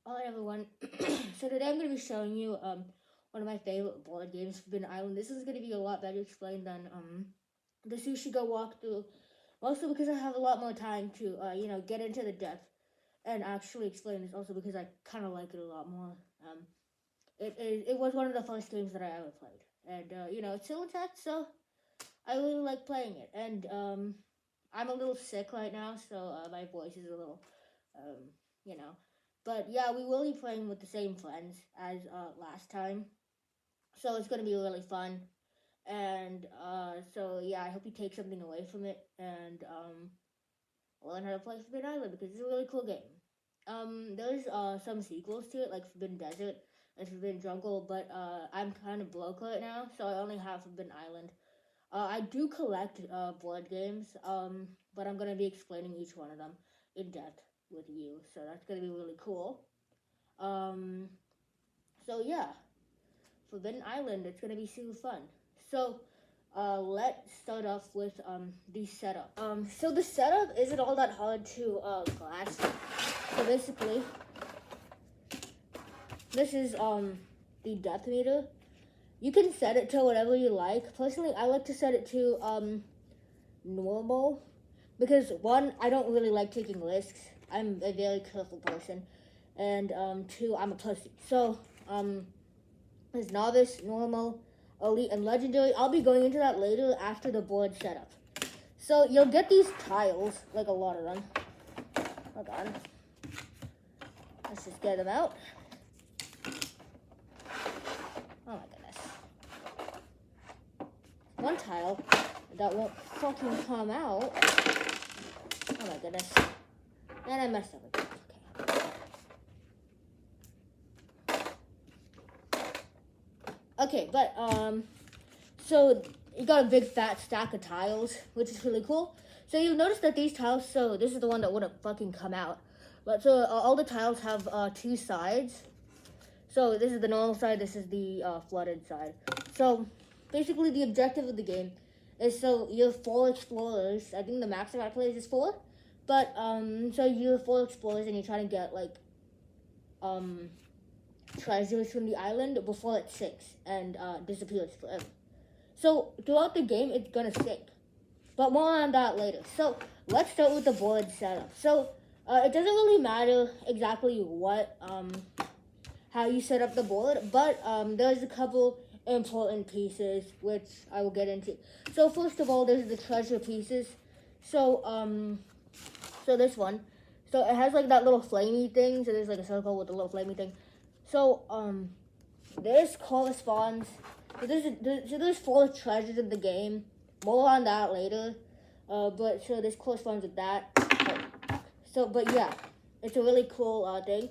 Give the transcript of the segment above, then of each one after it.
Alright everyone, so today I'm going to be showing you one of my favorite board games, Forbidden Island. This is going to be a lot better explained than the Sushi Go walkthrough, mostly because I have a lot more time to get into the depth and actually explain this. Also because I kind of like it a lot more. It was one of the first games that I ever played, and it's still intact, so I really like playing it. And I'm a little sick right now, so my voice is a little um, you know. But yeah, we will be playing with the same friends as last time, so it's gonna be really fun. And so yeah, I hope you take something away from it and learn how to play Forbidden Island because it's a really cool game. There's some sequels to it like Forbidden Desert and Forbidden Jungle, but I'm kind of broke right now, so I only have Forbidden Island. I do collect board games, but I'm gonna be explaining each one of them in depth with you, so that's gonna be really cool. Um, so yeah, Forbidden Island, it's gonna be super fun. So, let's start off with the setup. So the setup isn't all that hard to grasp. So basically, this is the depth meter. You can set it to whatever you like. Personally, I like to set it to normal because one, I don't really like taking risks. I'm a very careful person, and two, I'm a pussy. So there's novice, normal, elite, and legendary. I'll be going into that later after the board setup. So you'll get these tiles, like a lot of them. Hold on. Let's just get them out. Oh my goodness. One tile that won't fucking come out. Oh my goodness. And I messed up again. Okay, but so you got a big fat stack of tiles, which is really cool. So you'll notice that these tiles, so this is the one that wouldn't fucking come out. But so all the tiles have two sides. So this is the normal side, this is the flooded side. So basically the objective of the game is so you're 4 explorers. I think the max amount of players is 4. But so you're 4 explorers and you're trying to get like treasures from the island before it sinks and disappears forever. So throughout the game, it's gonna sink, but more on that later. So let's start with the board setup. So it doesn't really matter exactly what how you set up the board, but there's a couple important pieces which I will get into. So first of all, there's the treasure pieces. So so this one, so it has like that little flamey thing. So there's like a circle with a little flamey thing. So this corresponds. So there's 4 treasures in the game. More on that later. But so this corresponds with that. So but yeah, it's a really cool thing.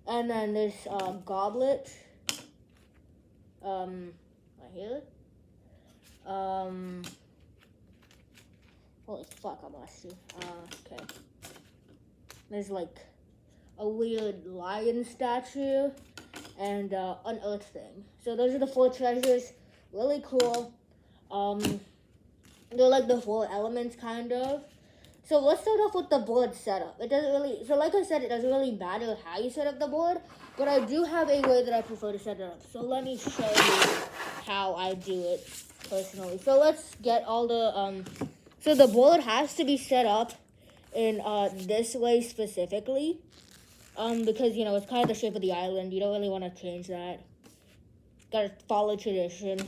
And then there's goblet. Right here. Holy fuck, I lost you. Okay. There's like a weird lion statue and an earth thing. So those are the 4 treasures. Really cool. They're like the 4 elements kind of. So let's start off with the board setup. It doesn't really, so like I said, it doesn't really matter how you set up the board, but I do have a way that I prefer to set it up. So let me show you how I do it personally. So let's get all the, so the board has to be set up in this way specifically. Because, it's kind of the shape of the island. You don't really want to change that. Gotta follow tradition.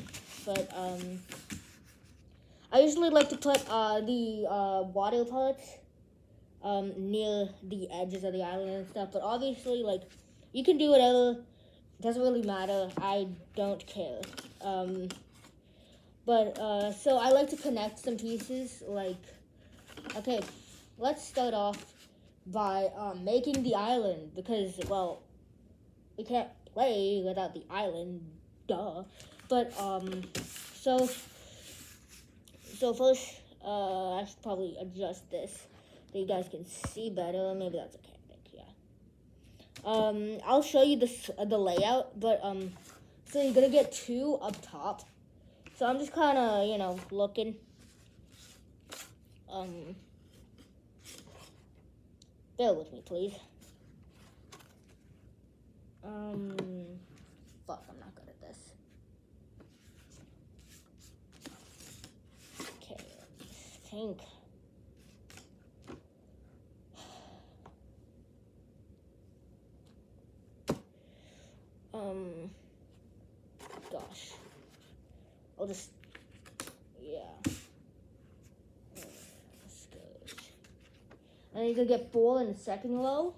But, I usually like to put the water parts near the edges of the island and stuff. But obviously, like, you can do whatever. It doesn't really matter. I don't care. So I like to connect some pieces. Like, okay, let's start off by making the island. Because, well, we can't play without the island. Duh. But, so first, I should probably adjust this so you guys can see better. Maybe that's okay. I think, yeah. I'll show you the layout, but so you're gonna get 2 up top. So I'm just kind of looking. Bear with me, please. Fuck, I'm not good at this. Okay, let's think. Gosh. I'll just, yeah. I need to get 4 in the second row.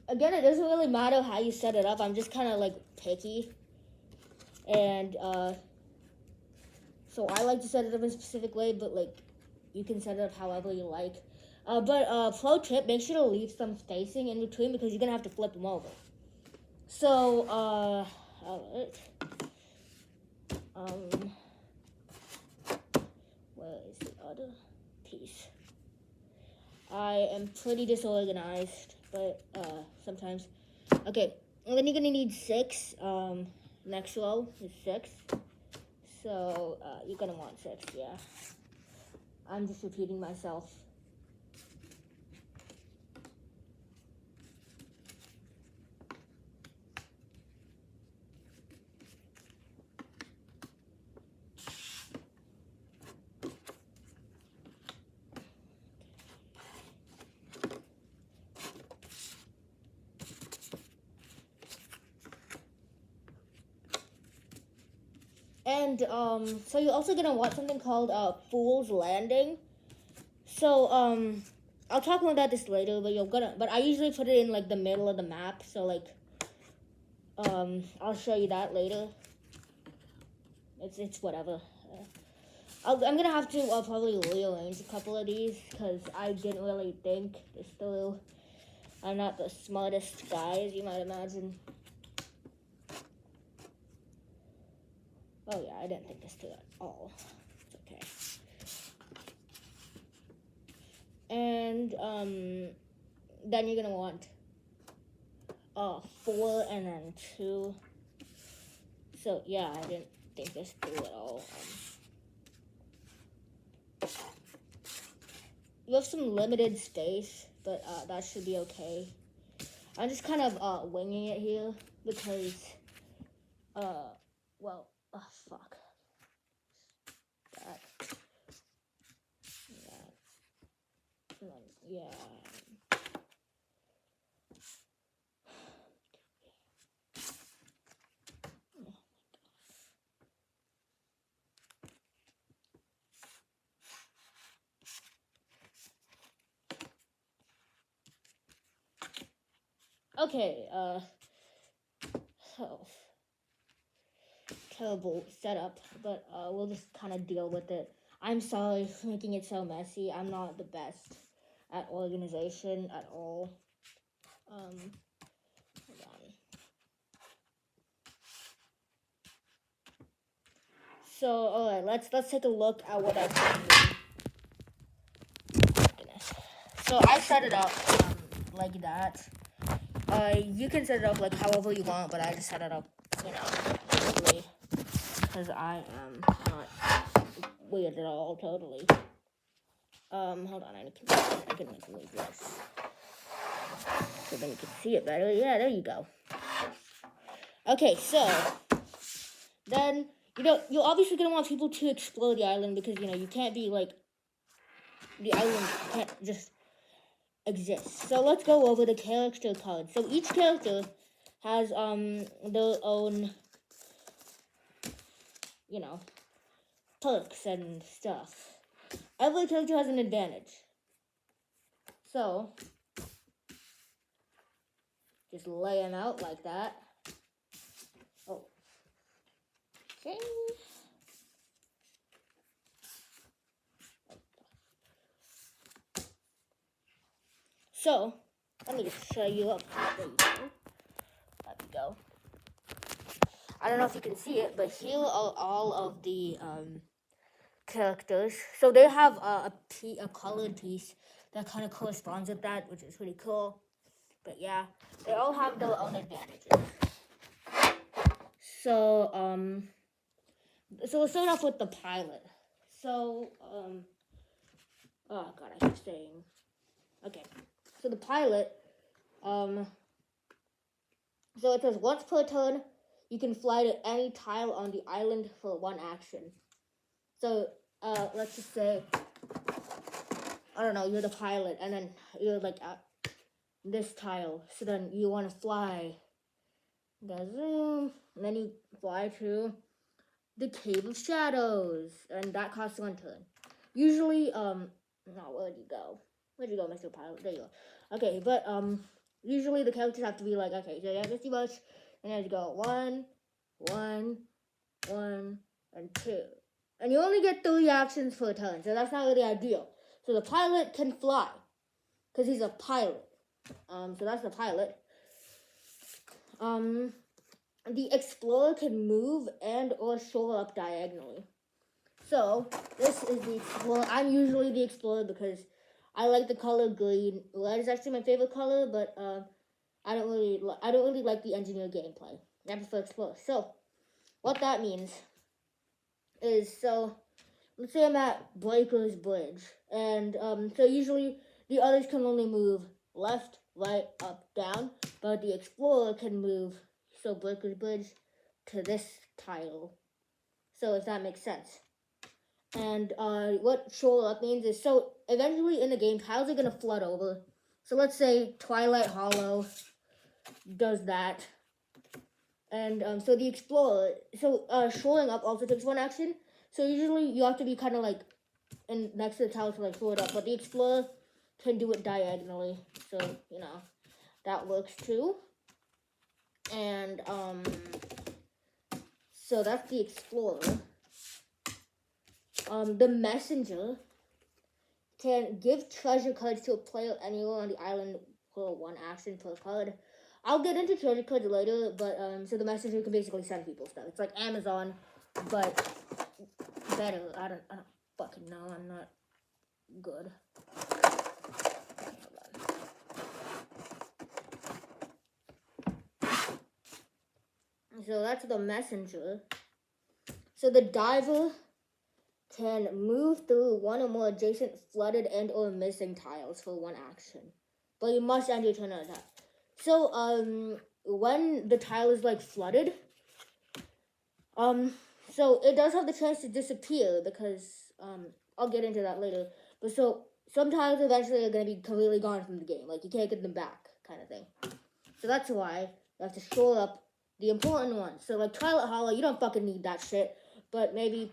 Again, it doesn't really matter how you set it up. I'm just kind of like picky. And so I like to set it up in a specific way, but like you can set it up however you like. But pro tip, make sure to leave some spacing in between because you're gonna have to flip them over. So where is the other piece? I am pretty disorganized, but sometimes. Okay, and then you're gonna need 6. Next row is 6. So you're gonna want 6, yeah. I'm just repeating myself. And so you're also gonna want something called Fool's Landing. So I'll talk more about this later, but I usually put it in like the middle of the map. So like I'll show you that later. It's whatever. I'm gonna have to probably rearrange a couple of these because I didn't really think this through. I'm not the smartest guy, as you might imagine. Oh yeah, I didn't think this through at all. It's okay. And then you're gonna want 4 and then 2. So yeah, I didn't think this through at all. You have some limited space, but that should be okay. I'm just kind of winging it here because well, fuck. That. Yeah. Okay, so terrible setup, but we'll just kind of deal with it. I'm sorry for making it so messy. I'm not the best at organization at all. Hold on. So, alright, let's take a look at what I've done. So I set it up like that. You can set it up like however you want, but I just set it up, weirdly, because I am not weird at all, totally. Hold on, I can like move this, so then you can see it better. Yeah, there you go. Okay, so then you're obviously gonna want people to explore the island because you can't be like the island can't just exist. So let's go over the character cards. So each character has their own perks and stuff. Every character has an advantage. So just lay them out like that. Oh. Okay. So, let me just show you up. There you go. There we go. I don't know if you can see it, but here are all of the characters. So they have a colored piece that kind of corresponds with that, which is pretty cool. But yeah, they all have their own advantages. So so we'll start off with the pilot. So oh god, I keep saying. Okay. so the pilot, so it says once per turn, you can fly to any tile on the island for one action. So, let's just say, I don't know, you're the pilot, and then you're like at this tile. So then you want to fly. Zoom, and then you fly to the Cave of Shadows, and that costs 1 turn. Usually, no, where'd you go? Where'd you go, Mr. Pilot? There you go. Okay, but, usually the characters have to be like, okay, so you have 50 bucks, and you have to go 1, 1, 1, and 2. And you only get 3 actions per turn, so that's not really ideal. So the pilot can fly, because he's a pilot. So that's the pilot. The explorer can move and or shore up diagonally. So this is the explorer. I'm usually the explorer because I like the color green. Red is actually my favorite color, but I don't really like the engineer gameplay. I prefer explorer. So what that means is, so let's say I'm at Breaker's Bridge, and so usually the others can only move left, right, up, down, but the explorer can move, so Breaker's Bridge, to this tile. So if that makes sense. And what shore up means is, so eventually in the game, tiles are going to flood over. So let's say Twilight Hollow does that. And so the explorer, so shoring up also takes 1 action. So usually you have to be kind of like next to the tile to like shore it up. But the explorer can do it diagonally. So, you know, that works too. And so that's the explorer. The messenger can give treasure cards to a player anywhere on the island for 1 action per card. I'll get into treasure cards later, but so the messenger can basically send people stuff. It's like Amazon, but better. I don't fucking know. I'm not good. So that's the messenger. So the diver can move through 1 or more adjacent flooded and or missing tiles for 1 action. But you must end your turn on that. So, when the tile is, like, flooded, so it does have the chance to disappear because, I'll get into that later. But so, some tiles eventually are going to be completely gone from the game. Like, you can't get them back, kind of thing. So that's why you have to shore up the important ones. So, like, Twilight Hollow, you don't fucking need that shit. But maybe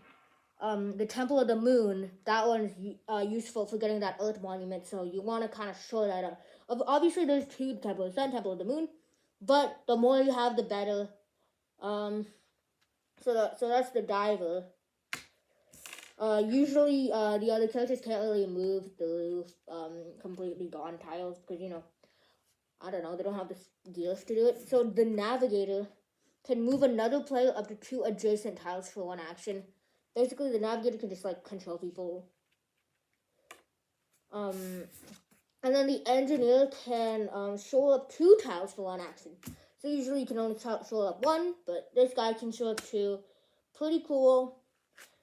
the Temple of the Moon, that one's useful for getting that Earth Monument, so you want to kind of shore that up. Obviously, there's 2 Temple of the Sun, Temple of the Moon, but the more you have, the better. So that's the diver. Usually, the other characters can't really move through completely gone tiles because, you know, I don't know, they don't have the skills to do it. So the navigator can move another player up to 2 adjacent tiles for 1 action. Basically, the navigator can just, like, control people. And then the engineer can shore up 2 tiles for 1 action. So usually you can only shore up 1, but this guy can shore up 2. Pretty cool.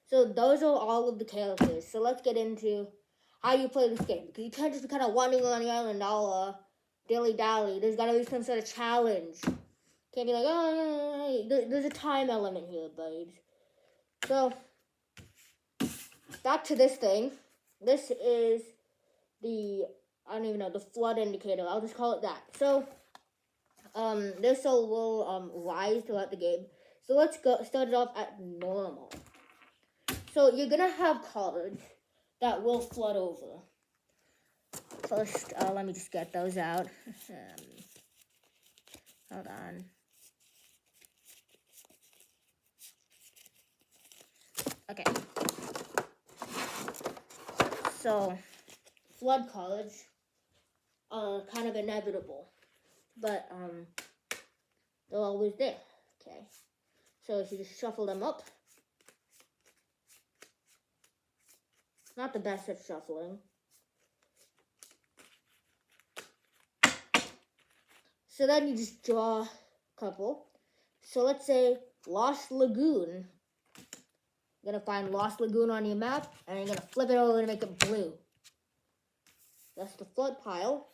So those are all of the characters. So let's get into how you play this game. Because you can't just be kind of wandering around the island all dilly-dally. There's got to be some sort of challenge. Can't be like, oh, there's a time element here, babes. So back to this thing. This is the, I don't even know, the flood indicator. I'll just call it that. So, this will rise throughout the game. So let's start it off at normal. So you're gonna have cards that will flood over. First, let me just get those out. Hold on. Okay. So, flood cards are kind of inevitable, but they're always there. Okay. So if you just shuffle them up, not the best at shuffling. So then you just draw a couple. So let's say Lost Lagoon. You're going to find Lost Lagoon on your map, and you're going to flip it over and make it blue. That's the flood pile.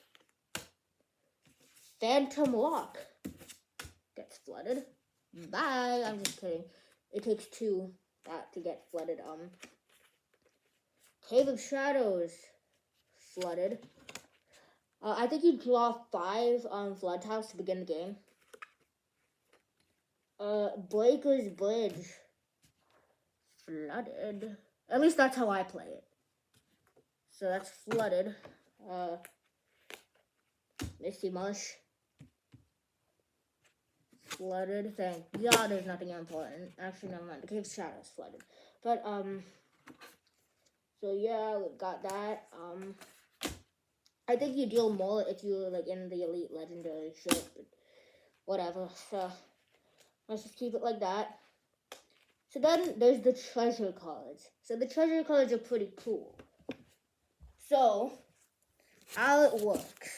Phantom Lock gets flooded. Bye. I'm just kidding. It takes 2 to get flooded. Cave of Shadows flooded. I think you draw 5 flood tiles to begin the game. Breaker's Bridge flooded. At least that's how I play it. So that's flooded. Misty Marsh flooded. Thank God there's nothing important. Actually, never mind. The Cave of Shadows flooded. But so yeah, we got that. I think you deal more if you're like in the Elite Legendary shit. But whatever. So let's just keep it like that. So then there's the treasure cards. So the treasure cards are pretty cool. So how it works.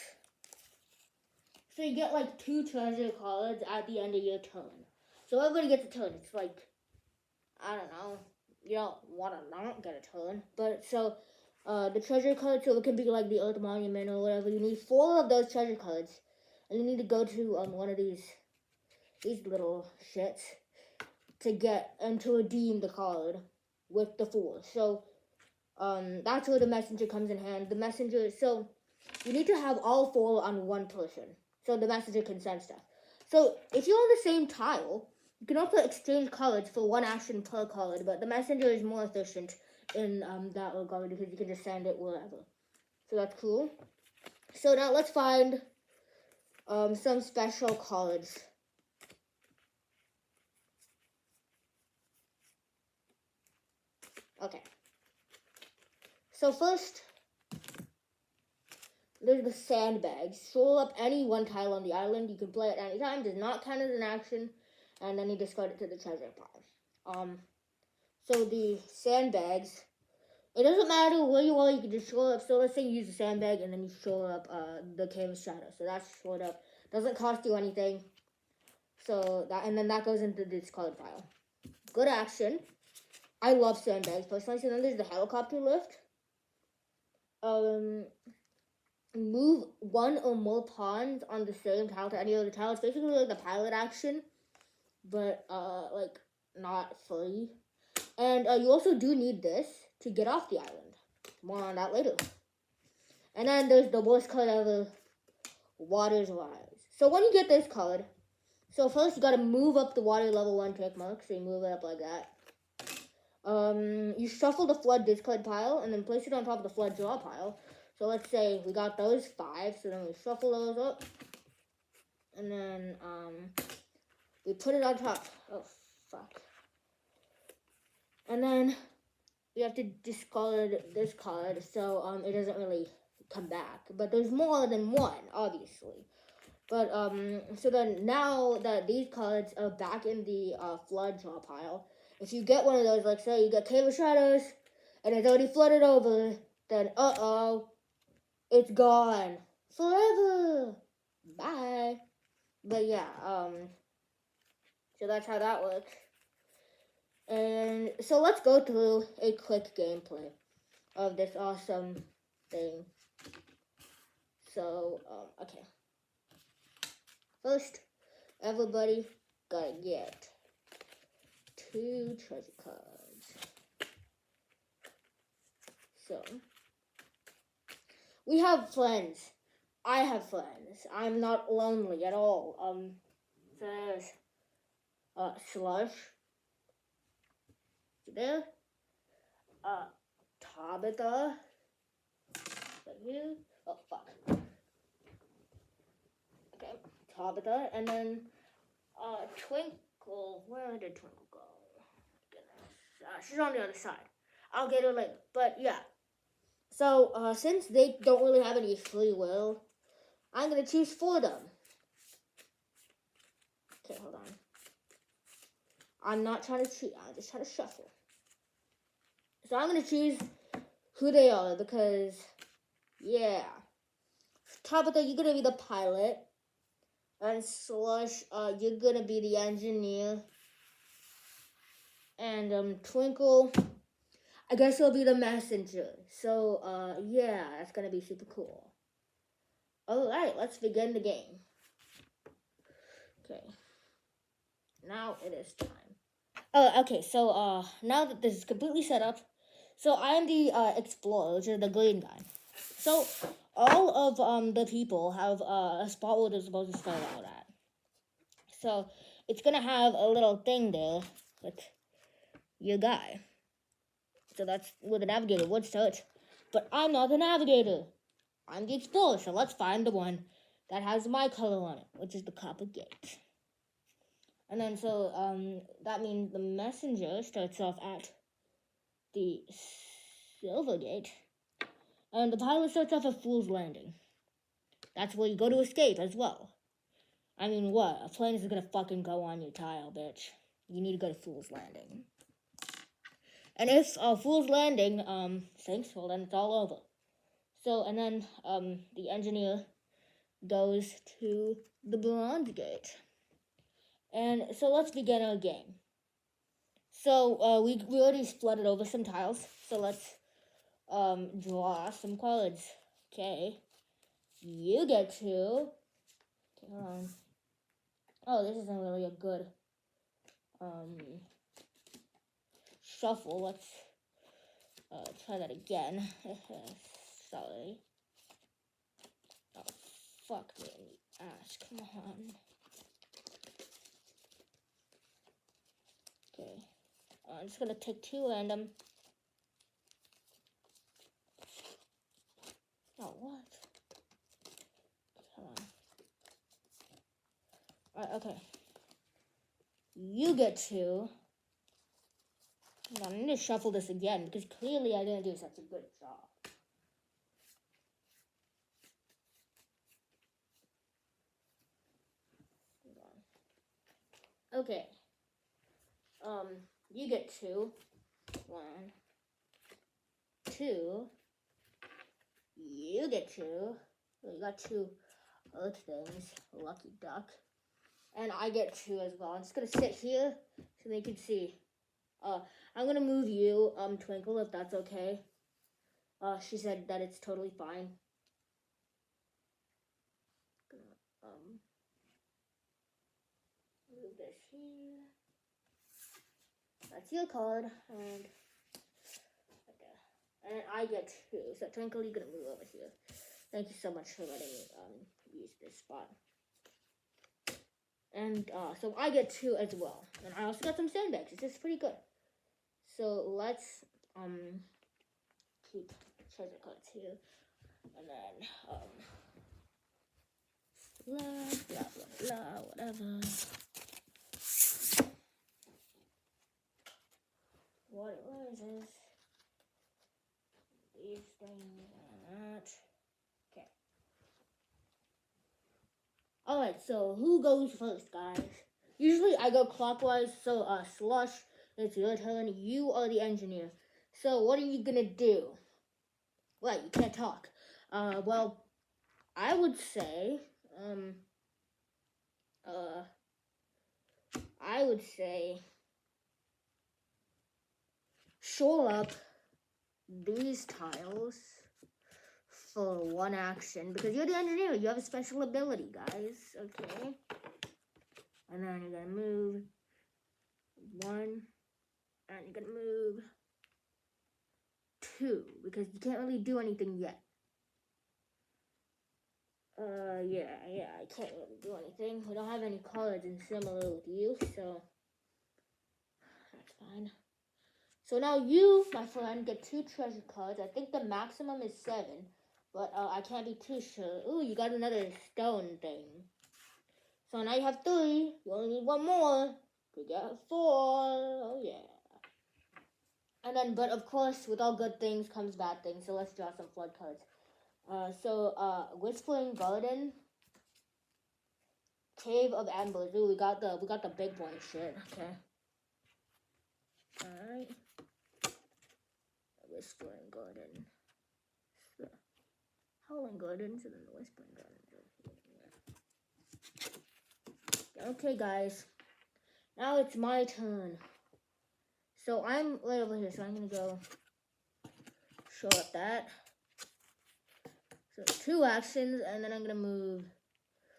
So you get like 2 treasure cards at the end of your turn. So everybody gets a turn. It's like, I don't know. You don't want to not get a turn. But so the treasure cards, so it can be like the Earth Monument or whatever. You need 4 of those treasure cards. And you need to go to one of these little shits to get and to redeem the card with the 4. So that's where the messenger comes in hand. The messenger, so you need to have all 4 on one person, so the messenger can send stuff. So if you're on the same tile, you can also exchange cards for 1 action per card, but the messenger is more efficient in that regard because you can just send it wherever. So that's cool. So now let's find some special cards. Okay. So first, there's the sandbags. Throw up any 1 tile on the island. You can play it anytime. Does not count as an action. And then you discard it to the treasure pile. So the sandbags, it doesn't matter where you are. You can just throw up. So let's say you use the sandbag and then you throw up the Cave of Shadows. So that's sort of, doesn't cost you anything. So that, and then that goes into the discard pile. Good action. I love sandbags personally. So then there's the helicopter lift. Move 1 or more pawns on the same tile to any other tile. It's basically like the pilot action, but like not free. And you also do need this to get off the island. More on that later. And then there's the worst card ever, Water's Rise. So when you get this card, so first you gotta move up the water level 1 check mark. So you move it up like that. You shuffle the flood discard pile and then place it on top of the flood draw pile. So let's say we got those 5, so then we shuffle those up. And then we put it on top. Oh, fuck. And then we have to discard this card so it doesn't really come back. But there's more than 1, obviously. But so then now that these cards are back in the flood draw pile, if you get one of those, like say you get Cave of Shadows and it's already flooded over, then it's gone forever. Bye. But yeah, so that's how that works. And so let's go through a quick gameplay of this awesome thing. So, okay. First, everybody gotta get 2 treasure cards. So, we have friends. I have friends. I'm not lonely at all. There's Slush. There. Tabitha. Right here. Oh, fuck. Okay, Tabitha. And then, Twinkle. Where did Twinkle go? Goodness. She's on the other side. I'll get her later. But, yeah. So, since they don't really have any free will, I'm going to choose for them. Okay, hold on. I'm not trying to cheat. I'm just trying to shuffle. So I'm going to choose who they are because, yeah. Tabitha, you're going to be the pilot. And Slush, you're going to be the engineer. And Twinkle, I guess he'll be the messenger. So, yeah, that's going to be super cool. Alright, let's begin the game. Okay. Now it is time. Oh, okay. So, now that this is completely set up, so I am the explorer, which is the green guy. So, all of the people have a spot where they're supposed to start out at. So, it's gonna have a little thing there with your guy. So that's where the navigator would start. But I'm not the navigator. I'm the explorer. So let's find the one that has my color on it, which is the copper gate. And then that means the messenger starts off at the silver gate, and the pilot starts off at Fool's Landing. That's where you go to escape as well. I mean, what? A plane isn't gonna fucking go on your tile, bitch. You need to go to Fool's Landing. And if Fool's Landing sinks, well then it's all over. So, and then the engineer goes to the Bronze Gate. And so let's begin our game. So we already flooded over some tiles. So let's draw some cards. Okay. You get to. Okay, hold on. Oh, this isn't really a good shuffle. Let's try that again. Sorry. Oh, fuck me in the ass. Come on. Okay. I'm just gonna take 2 random. Oh, what? Come on. Alright, okay. You get to. I'm gonna shuffle this again because clearly I didn't do such a good job. Okay. You get 2. 1, 2. You get 2. Well, you got 2 earth things. Lucky duck. And I get 2 as well. I'm just gonna sit here so they can see. I'm gonna move you, Twinkle, if that's okay. She said that it's totally fine. Gonna, move this here. That's your card, and I get 2. So Twinkle, you're gonna move over here. Thank you so much for letting me use this spot. And so I get 2 as well, and I also got some sandbags. This is pretty good. So let's keep treasure cards here, and then blah blah blah blah whatever. What it is these things and that. Okay. Alright, so who goes first, guys? Usually I go clockwise, so Slush, it's your turn. You are the engineer. So what are you gonna do? What, you can't talk. Well, I would say, shore up these tiles for 1 action, because you're the engineer. You have a special ability, guys. Okay. And then you're gonna move 1, and you're gonna move 2, because you can't really do anything yet. Yeah, I can't really do anything. We don't have any cards in similar with you, so that's fine. So now you, my friend, get 2 treasure cards. I think the maximum is 7, but I can't be too sure. Ooh, you got another stone thing. So now you have 3. You only need 1 more. You got 4. Oh yeah. And then, but of course, with all good things comes bad things. So let's draw some flood cards. Whispering Garden, Cave of Embers. Ooh, we got the big boy shit. Okay. All right. Whispering Garden. Howling Gardens and then the Whispering Gardens. Okay, guys. Now it's my turn. So I'm right over here, so I'm gonna go show up that. So 2 actions, and then I'm gonna move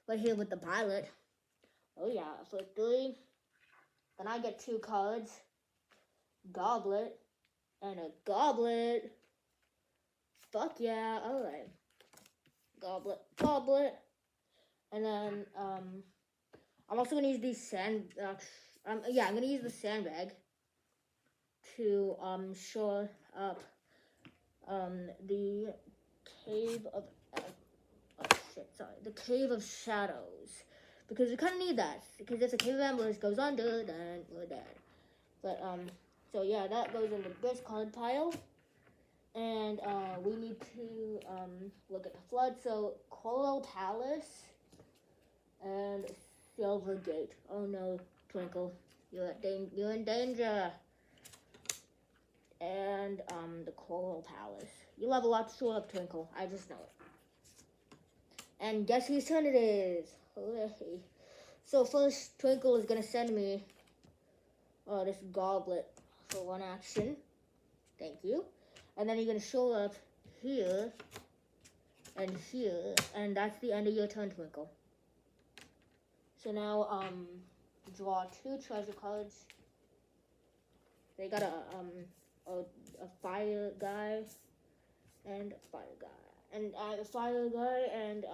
right here with the pilot. Oh yeah, for 3. Then I get 2 cards. Goblet. And a goblet. Fuck yeah, alright. Goblet. And then, I'm also gonna use these I'm gonna use the sandbag to, show up, the cave of, the cave of shadows. Because we kind of need that. Because if the cave of ambush goes under, then we're dead. But, so yeah, that goes in the discard pile. And, we need to, look at the flood. So, Coral Palace and Silver Gate. Oh no, Twinkle, you're in danger. And, the Coral Palace. You'll have a lot to show up, Twinkle. I just know it. And guess whose turn it is? Hooray. So first, Twinkle is gonna send me this goblet for 1 action. Thank you. And then you're gonna show up here and here, and that's the end of your turn, Twinkle. So now, draw 2 treasure cards. They got a fire guy and a fire guy. And a fire guy and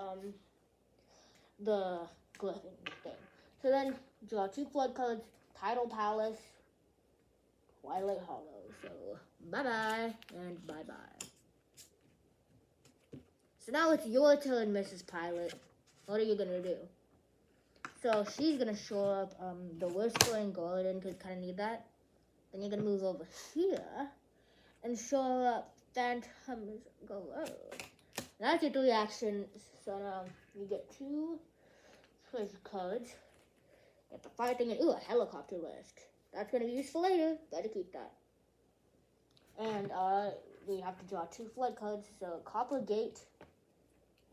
the Griffin thing. So then draw 2 flood cards, Tidal Palace, Twilight Hollow. So bye-bye and bye-bye. So now it's your turn, Mrs. Pilot. What are you gonna do? So she's gonna show up the Whispering Garden, because kind of need that. Then you're gonna move over here and show up Phantom's Glow. That's your 3 actions. So now you get 2 treasure cards. Get the fire thing and a helicopter lift. That's gonna be useful later. Better keep that. And we have to draw 2 flood cards. So Copper Gate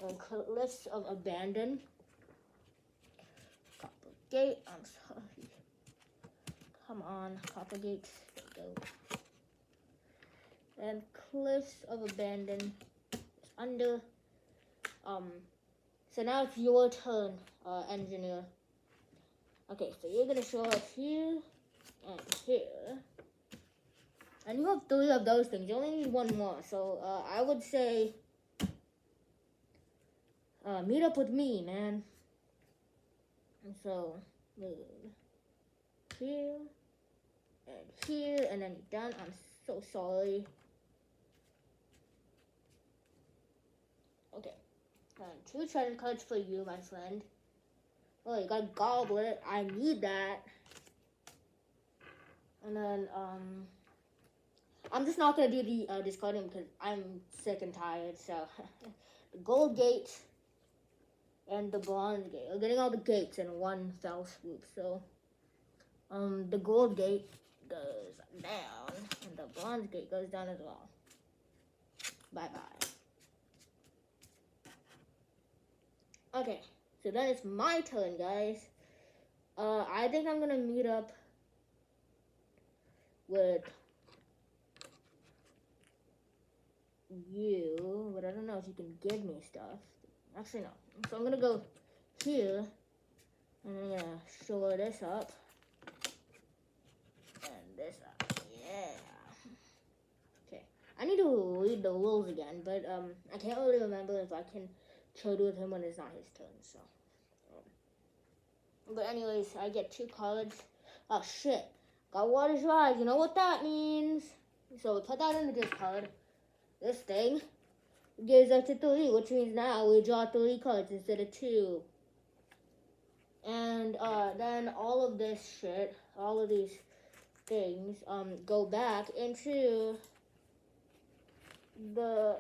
and Cliffs of Abandon. Copper Gate. I'm sorry. Come on, Copper Gate. There we go. And Cliffs of Abandon. Under. So now it's your turn, Engineer. Okay, so you're gonna show up here and here. And you have 3 of those things. You only need 1 more. So I would say meet up with me, man. And so move here and here, and then you're done. I'm so sorry. Okay. And 2 treasure cards for you, my friend. Oh, you got a goblet. I need that. And then, I'm just not gonna do the discarding because I'm sick and tired. So, the gold gate and the bronze gate. We're getting all the gates in one fell swoop. So, the gold gate goes down, and the bronze gate goes down as well. Bye-bye. Okay, so then it's my turn, guys. I think I'm gonna meet up with you, but I don't know if you can give me stuff. Actually, no. So I'm gonna go here, and I'm gonna show this up, and this up. Yeah. Okay. I need to read the rules again, but I can't really remember if I can trade with him when it's not his turn. So. But anyways, I get 2 cards. Oh shit. Got Water's Rise. You know what that means. So we put that in the discard. This thing gives us to 3, which means now we draw 3 cards instead of 2. And then all of this shit, all of these things, go back into the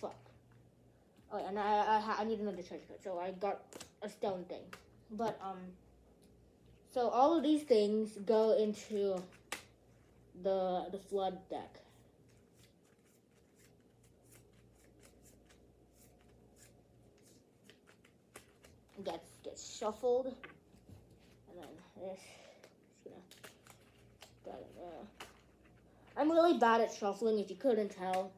fuck. Oh, and I need another treasure card, so I got a stone thing. But so all of these things go into the flood deck. Gets shuffled, and then this is gonna go in there. I'm really bad at shuffling, if you couldn't tell.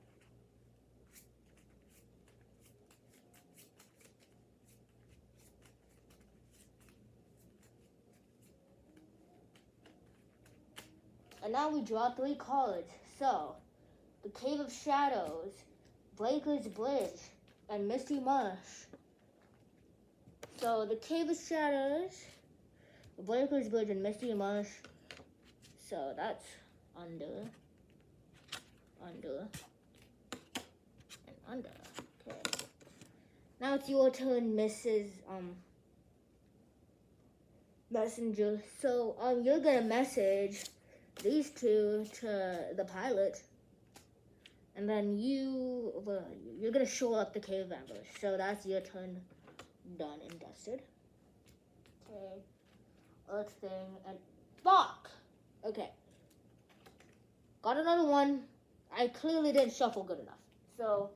And now we draw 3 cards. So, the Cave of Shadows, Breaker's Bridge, and Misty Marsh. So, the Cave of Shadows, the Breaker's Bridge, and Misty Marsh. So, that's under, and under. Okay. Now it's your turn, Mrs. Messenger. So, you're gonna message these 2 to the pilot, and then you're gonna show up the cave ambush. So that's your turn, done and dusted. Okay, Earth thing and fuck. Okay, got another one. I clearly didn't shuffle good enough. So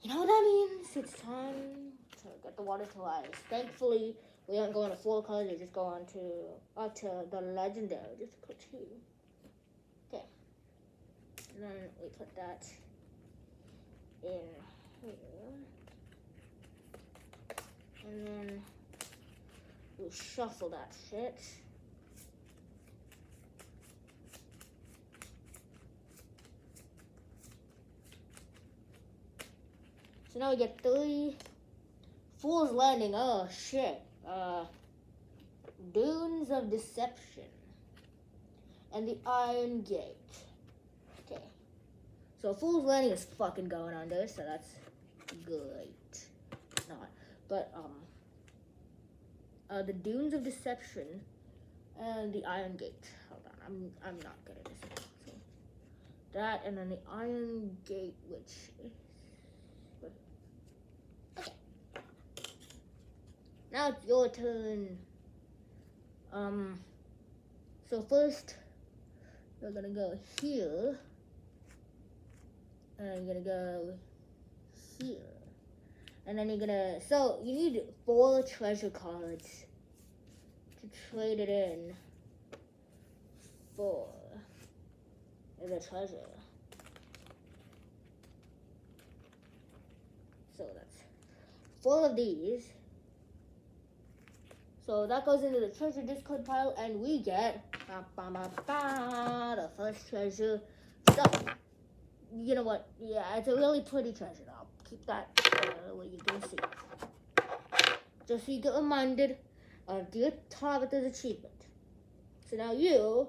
you know what that means? It's time to get the water to rise. Thankfully, we aren't going to 4 cards, we just go on to up to the legendary. Just put 2. Okay. And then we put that in here. And then we'll shuffle that shit. So now we get 3 Fool's Landing. Oh shit. Dunes of Deception, and the Iron Gate. Okay, so Fool's Landing is fucking going under, so that's great. Not, but the Dunes of Deception and the Iron Gate. Hold on, I'm not good at this. So that, and then the Iron Gate, which is okay. Now it's your turn. So first, you're gonna go here, and you're gonna go here, and then you're gonna, so you need 4 treasure cards to trade it in for the treasure. So that's 4 of these. So that goes into the treasure discard pile, and we get the first treasure. So, you know what? Yeah, it's a really pretty treasure. I'll keep that where you can see. Just so you get reminded of your target's achievement. So now you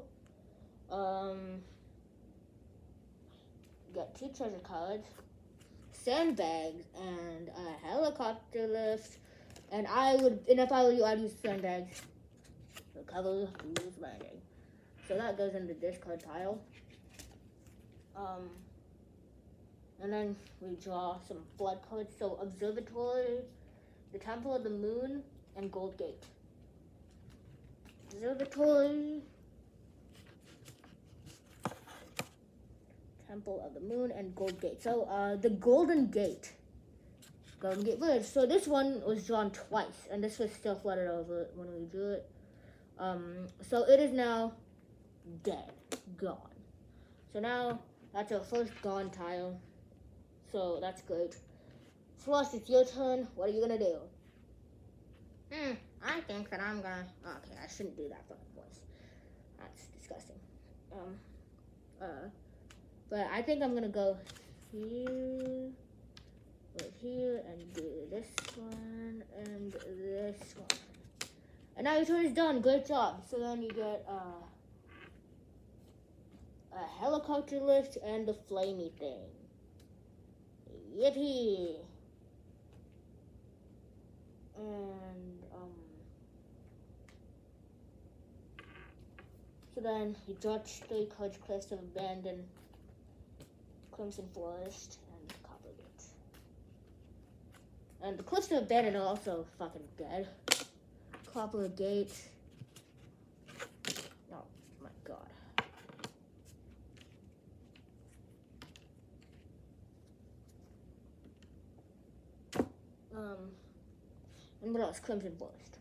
get 2 treasure cards, sandbags, and a helicopter lift. And if I were you, I'd use sandbags to cover Fool's Landing. So that goes in the discard pile. And then we draw some blood cards. So Observatory, the Temple of the Moon, and Gold Gate. Observatory, Temple of the Moon, and Gold Gate. So the Golden Gate. Golden Gate Bridge. So this one was drawn twice, and this was still flooded over when we drew it. So it is now dead, gone. So now that's our first gone tile. So that's great. Flush, it's your turn. What are you gonna do? I think that I'm gonna. Okay, I shouldn't do that fucking voice. That's disgusting. But I think I'm gonna go here. Right here, and do this one, and this one. And now your turn is done. Great job. So then you get a helicopter lift and the flamey thing. Yippee! And, so then you draw 3 cards, Cliffs of Abandon, Crimson Forest, and Coppergate. And the Cliffs of Abandon are also fucking dead. Coppergate. Oh my god. And what else? Crimson Forest.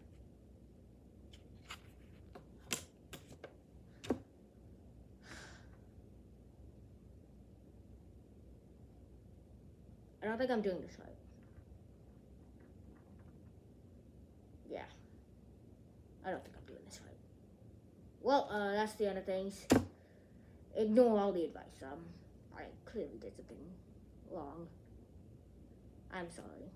I don't think I'm doing this right. Yeah. I don't think I'm doing this right. well, that's the end of things. Ignore all the advice. I clearly did something wrong. I'm sorry.